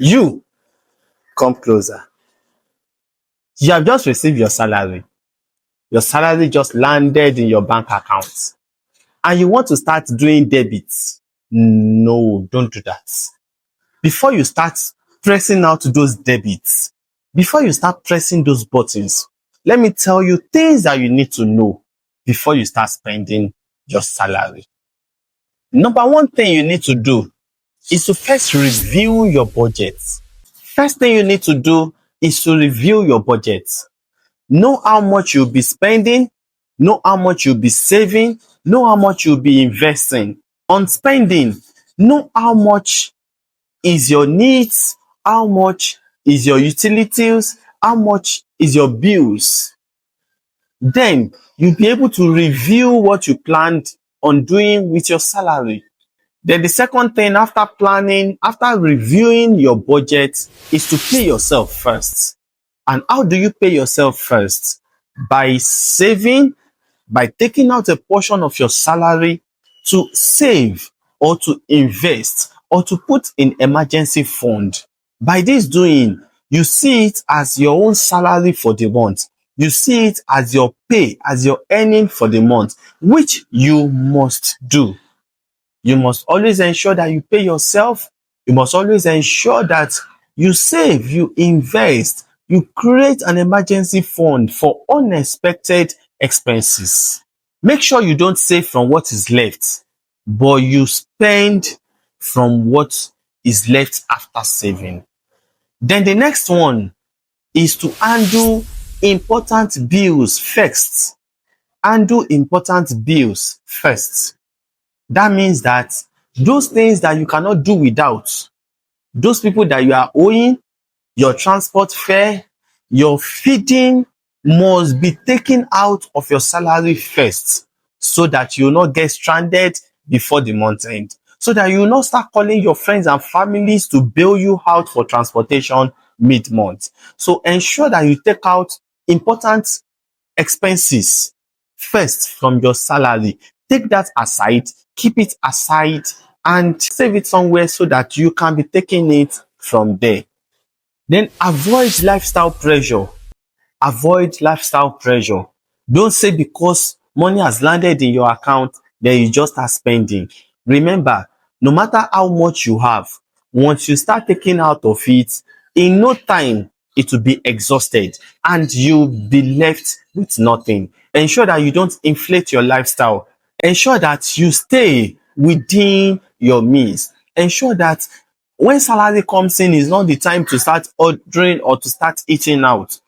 You come closer. You have just received your salary. Your salary just landed in your bank account. And you want to start doing debits. No, don't do that. Before you start pressing out those debits, before you start pressing those buttons, let me tell you things that you need to know before you start spending your salary. Number one thing you need to do is to first review your budget. First thing you need to do is to review your budget. Know how much you'll be spending, know how much you'll be saving, know how much you'll be investing. On spending, know how much is your needs, how much is your utilities, how much is your bills. Then you'll be able to review what you planned on doing with your salary. Then the second thing after planning, after reviewing your budget, is to pay yourself first. And how do you pay yourself first? By saving, by taking out a portion of your salary to save or to invest or to put in emergency fund. By this doing, you see it as your own salary for the month. You see it as your pay, as your earning for the month, which you must do. You must always ensure that you pay yourself. You must always ensure that you save, you invest, you create an emergency fund for unexpected expenses. Make sure you don't save from what is left, but you spend from what is left after saving. Then the next one is to handle important bills first. Handle important bills first. That means that those things that you cannot do without, those people that you are owing, your transport fare, your feeding must be taken out of your salary first so that you will not get stranded before the month end. So that you will not start calling your friends and families to bail you out for transportation mid-month. So ensure that you take out important expenses first from your salary. Take that aside, keep it aside, and save it somewhere so that you can be taking it from there. Then avoid lifestyle pressure. Avoid lifestyle pressure. Don't say because money has landed in your account, then you just start spending. Remember, no matter how much you have, once you start taking out of it, in no time, it will be exhausted and you'll be left with nothing. Ensure that you don't inflate your lifestyle. Ensure that you stay within your means. Ensure that when salary comes in, is not the time to start ordering or to start eating out.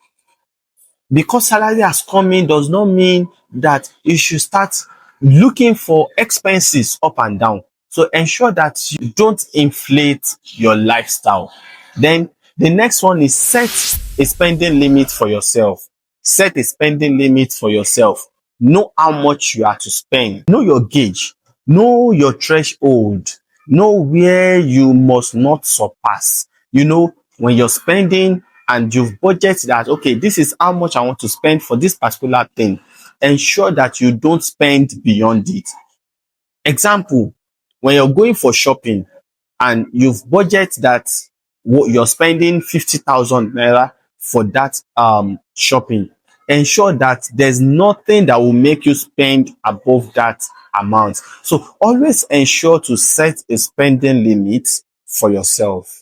Because salary has come in does not mean that you should start looking for expenses up and down. So ensure that you don't inflate your lifestyle. Then the next one is set a spending limit for yourself. Set a spending limit for yourself. Know how much you are to spend. Know your gauge. Know your threshold. Know where you must not surpass. You know, when you're spending and you've budgeted that, okay, this is how much I want to spend for this particular thing. Ensure that you don't spend beyond it. Example, when you're going for shopping and you've budgeted that you're spending 50,000 naira for that shopping, ensure that there's nothing that will make you spend above that amount. So always ensure to set a spending limit for yourself.